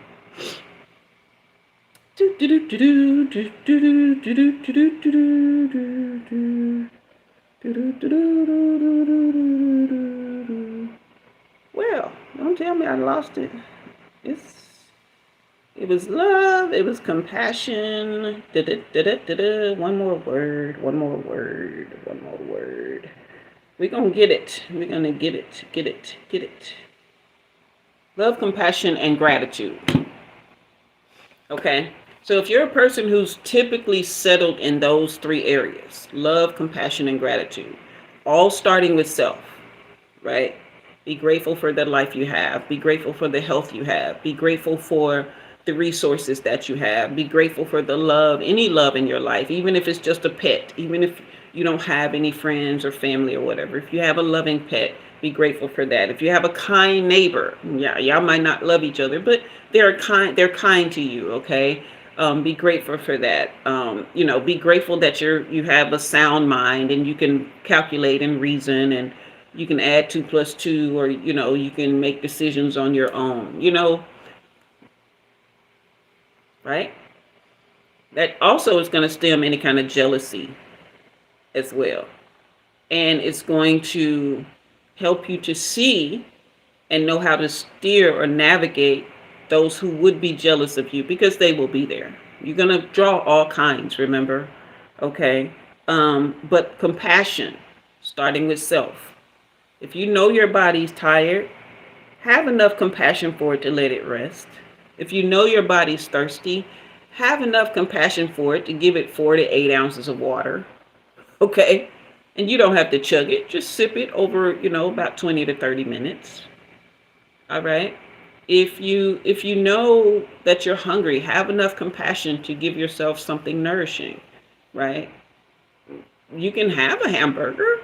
Well, don't tell me I lost it. It was love, it was compassion. One more word. We're going to get it. We're going to get it. Love, compassion, and gratitude. Okay. So if you're a person who's typically settled in those three areas, love, compassion, and gratitude, all starting with self, right? Be grateful for the life you have. Be grateful for the health you have. Be grateful for the resources that you have. Be grateful for the love, any love in your life, even if it's just a pet, even if you don't have any friends or family or whatever. If you have a loving pet, be grateful for that. If you have a kind neighbor, yeah, y'all might not love each other, but they're kind to you, okay? Be grateful for that. Be grateful that you have a sound mind and you can calculate and reason, and you can add 2 plus 2, or you can make decisions on your own. Right? That also is going to stem any kind of jealousy as well, and it's going to help you to see and know how to steer or navigate those who would be jealous of you, because they will be there. You're going to draw all kinds, remember? Okay. But compassion, starting with self. If you know your body's tired, have enough compassion for it to let it rest. If you know your body's thirsty, have enough compassion for it to give it 4 to 8 ounces of water. Okay. And you don't have to chug it. Just sip it over, about 20 to 30 minutes. All right. If you know that you're hungry, have enough compassion to give yourself something nourishing, right? You can have a hamburger.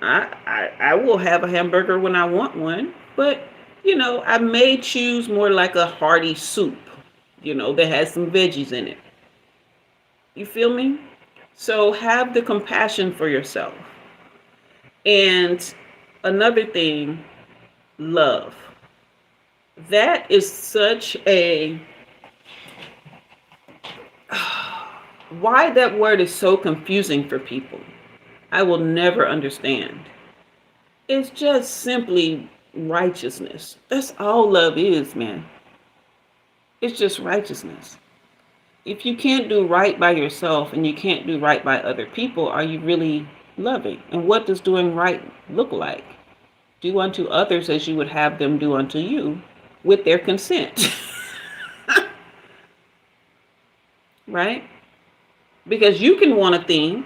I will have a hamburger when I want one, but I may choose more like a hearty soup, that has some veggies in it. You feel me? So have the compassion for yourself. And another thing, love. That is such a why that word is so confusing for people, I will never understand. It's just simply righteousness. That's all love is, man. It's just righteousness. If you can't do right by yourself and you can't do right by other people, are you really loving? And what does doing right look like? Do unto others as you would have them do unto you, with their consent. Right? Because you can want a thing,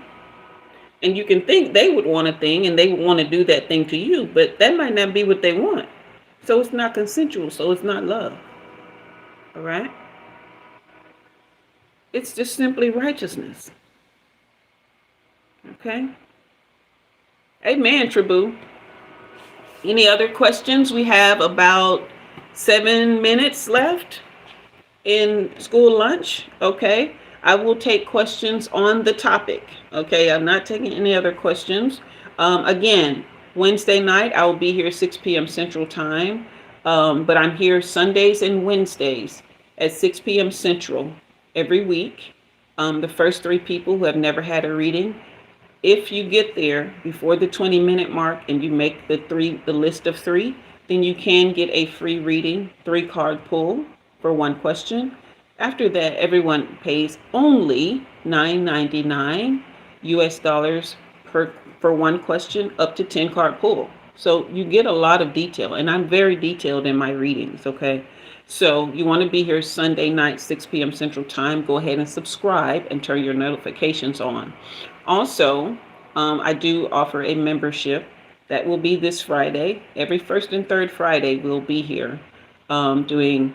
and you can think they would want a thing, and they would want to do that thing to you, but that might not be what they want. So it's not consensual, so it's not love. All right? It's just simply righteousness. Okay? Amen, Tribu. Any other questions? We have about 7 minutes left in school lunch. Okay. I will take questions on the topic. Okay. I'm not taking any other questions. Again, Wednesday night, I will be here 6 p.m. Central Time. But I'm here Sundays and Wednesdays at 6 p.m. Central every week. The first 3 people who have never had a reading, if you get there before the 20-minute mark and you make the list of 3, then you can get a free reading, 3-card pull for 1 question. After that, everyone pays only $9.99 US dollars for 1 question, up to 10-card pull. So you get a lot of detail, and I'm very detailed in my readings, okay? So you want to be here Sunday night, 6 p.m. Central Time. Go ahead and subscribe and turn your notifications on. Also, I do offer a membership that will be this Friday. Every first and third Friday, we'll be here doing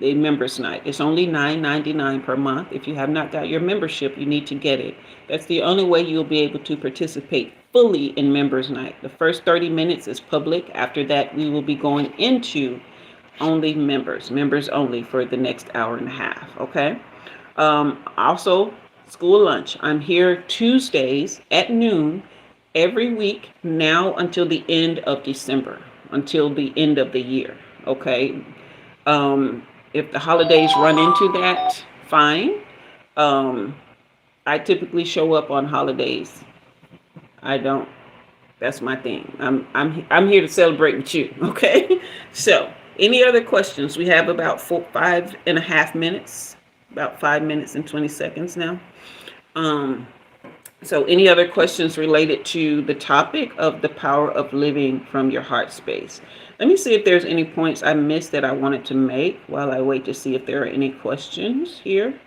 the members night. It's only $9.99 per month. If you have not got your membership, you need to get it. That's the only way you'll be able to participate fully in members night. The first 30 minutes is public. After that, we will be going into only members only for the next hour and a half. Okay. Also, school lunch. I'm here Tuesdays at noon every week now until the end of December, until the end of the year. Okay. If the holidays run into that, fine. I typically show up on holidays. I don't. That's my thing. I'm here to celebrate with you. Okay. So, any other questions? We have about 5.5 minutes. About 5 minutes and 20 seconds now. So any other questions related to the topic of the power of living from your heart space? Let me see if there's any points I missed that I wanted to make while I wait to see if there are any questions here.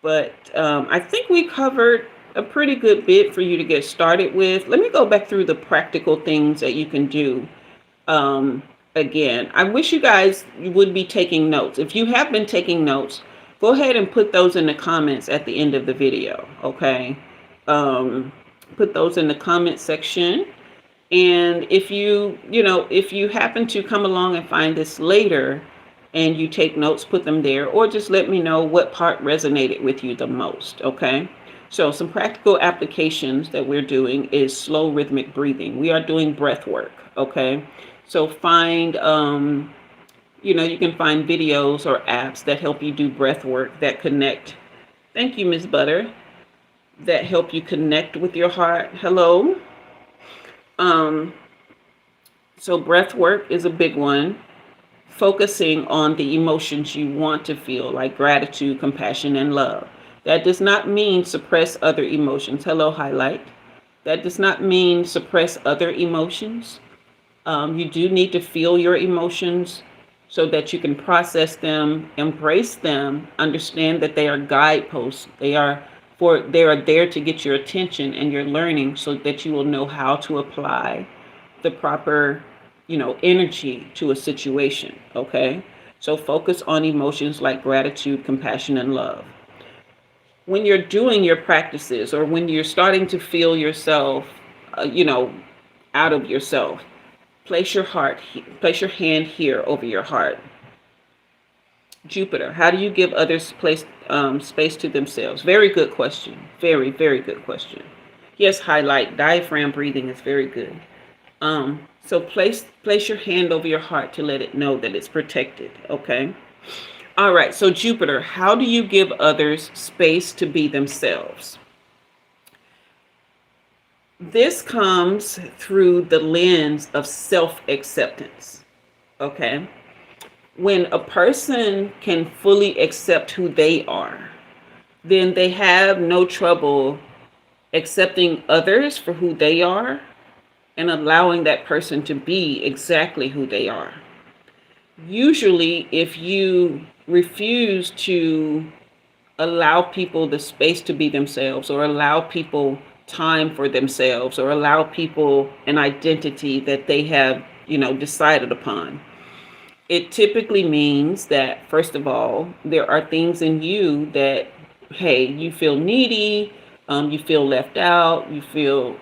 But I think we covered a pretty good bit for you to get started with. Let me go back through the practical things that you can do. Um, Again, I wish you guys would be taking notes. If you have been taking notes, go ahead and put those in the comments at the end of the video, okay? Um, put those in the comment section. And if you happen to come along and find this later and you take notes, put them there, or just let me know what part resonated with you the most, okay? So some practical applications that we're doing is slow rhythmic breathing. We are doing breath work, okay? So you can find videos or apps that help you do breath work that connect. Thank you, Miss Butter. That help you connect with your heart. Hello. Um, so breath work is a big one. Focusing on the emotions you want to feel, like gratitude, compassion, and love. That does not mean suppress other emotions. Hello, highlight. That does not mean suppress other emotions. You do need to feel your emotions so that you can process them, embrace them, understand that they are guideposts. They are there to get your attention and your learning so that you will know how to apply the proper, energy to a situation. Okay. So focus on emotions like gratitude, compassion, and love. When you're doing your practices or when you're starting to feel yourself, out of yourself, place your hand here over your heart. Jupiter, how do you give others space to themselves? Very good question. Very, very good question. Yes, highlight diaphragm breathing is very good. So place your hand over your heart to let it know that it's protected. Okay. All right. So Jupiter, how do you give others space to be themselves? This comes through the lens of self-acceptance. Okay. When a person can fully accept who they are, then they have no trouble accepting others for who they are and allowing that person to be exactly who they are. Usually, if you refuse to allow people the space to be themselves, or allow people time for themselves, or allow people an identity that they have, decided upon, it typically means that, first of all, there are things in you that, hey, you feel needy, you feel left out, you feel,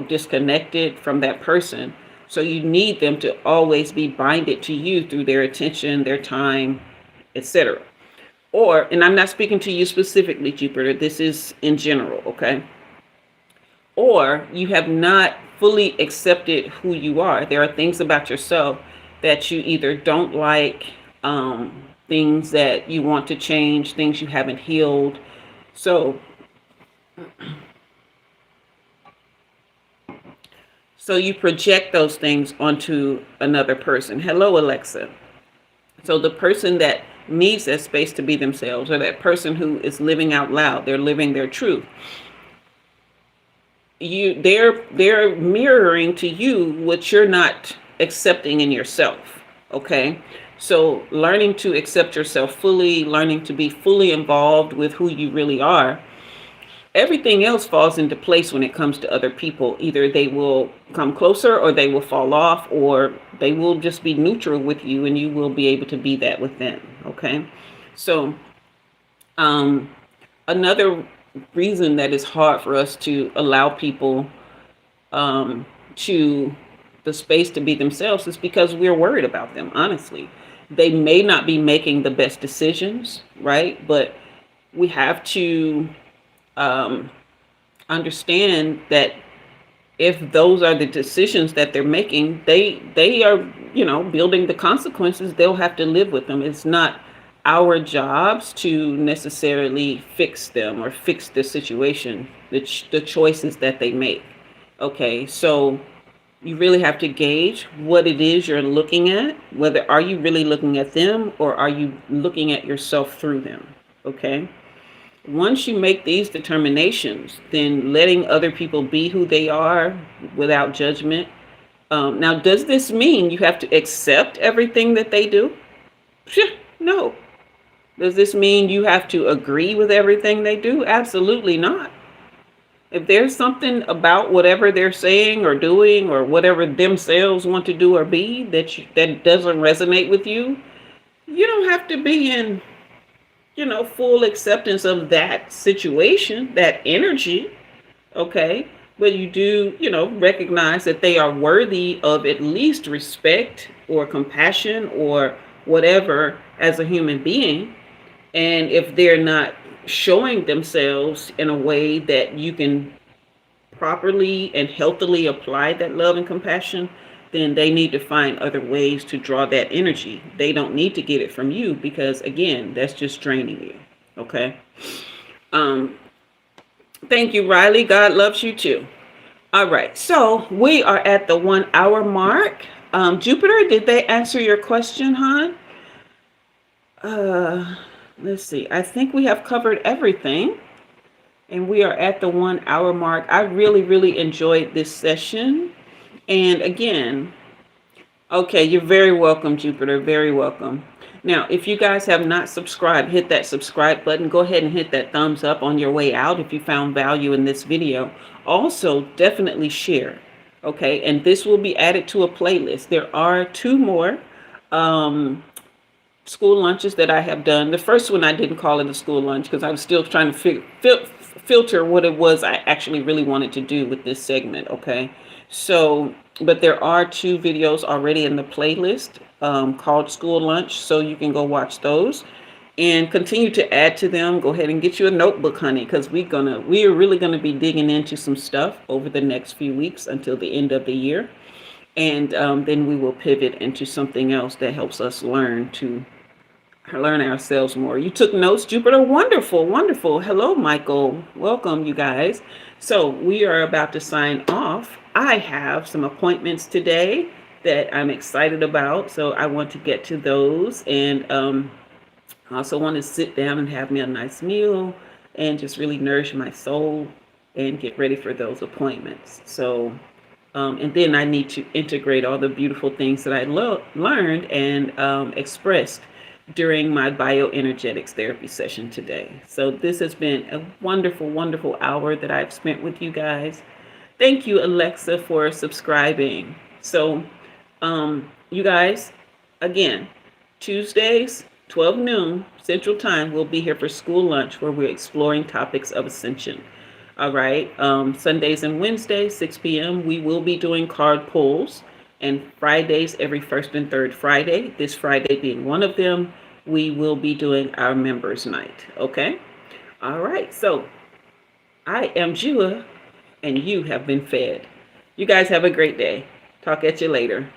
disconnected from that person. So you need them to always be binded to you through their attention, their time, etc. Or, and I'm not speaking to you specifically, Jupiter, this is in general, okay? Or you have not fully accepted who you are. There are things about yourself that you either don't like, things that you want to change, things you haven't healed. So you project those things onto another person. Hello, Alexa. So the person that needs that space to be themselves, or that person who is living out loud, they're living their truth. They're mirroring to you what you're not accepting in yourself. Okay. So learning to accept yourself fully, learning to be fully involved with who you really are, everything else falls into place when it comes to other people. Either they will come closer, or they will fall off, or they will just be neutral with you and you will be able to be that with them. Okay. So another reason that it's hard for us to allow people to the space to be themselves is because we're worried about them. Honestly, they may not be making the best decisions, right? But we have to understand that if those are the decisions that they're making, they are, building the consequences. They'll have to live with them. It's not our jobs to necessarily fix them or fix the situation, the choices that they make. Okay, so you really have to gauge what it is you're looking at. Whether are you really looking at them, or are you looking at yourself through them? Okay. Once you make these determinations, then letting other people be who they are without judgment. Now, does this mean you have to accept everything that they do? No. Does this mean you have to agree with everything they do? Absolutely not. If there's something about whatever they're saying or doing or whatever themselves want to do or be that doesn't resonate with you, you don't have to be in, full acceptance of that situation, that energy, okay? But you do, recognize that they are worthy of at least respect or compassion or whatever as a human being. And if they're not showing themselves in a way that you can properly and healthily apply that love and compassion, then they need to find other ways to draw that energy. They don't need to get it from you because, again, that's just draining you. Okay. Um, Thank you, Riley. God loves you too. All right. So we are at the 1 hour mark. Jupiter, did they answer your question, hon? Let's see. I think we have covered everything. And we are at the 1 hour mark. I really, really enjoyed this session. And again, okay, you're very welcome, Jupiter. Very welcome. Now, if you guys have not subscribed, hit that subscribe button. Go ahead and hit that thumbs up on your way out if you found value in this video. Also, definitely share. Okay, and this will be added to a playlist. There are 2 more school lunches that I have done. The first one I didn't call it a school lunch because I was still trying to filter what it was I actually really wanted to do with this segment. Okay, so but there are 2 videos already in the playlist called School Lunch, so you can go watch those and continue to add to them. Go ahead and get you a notebook, honey, because we are really gonna be digging into some stuff over the next few weeks until the end of the year, and then we will pivot into something else that helps us learn ourselves more. You took notes, Jupiter. Wonderful, wonderful. Hello, Michael. Welcome, you guys. So we are about to sign off. I have some appointments today that I'm excited about, so I want to get to those, and I also want to sit down and have me a nice meal and just really nourish my soul and get ready for those appointments. So and then I need to integrate all the beautiful things that I learned and expressed during my bioenergetics therapy session today. So this has been a wonderful, wonderful hour that I've spent with you guys. Thank you, Alexa, for subscribing. So, you guys, again, Tuesdays, 12 noon Central Time, we'll be here for school lunch where we're exploring topics of ascension. All right. Sundays and Wednesdays, 6 p.m., we will be doing card pulls. And Fridays, every first and third Friday, this Friday being one of them, we will be doing our members night. Okay. All right. So I am Jua, and you have been fed. You guys have a great day. Talk at you later.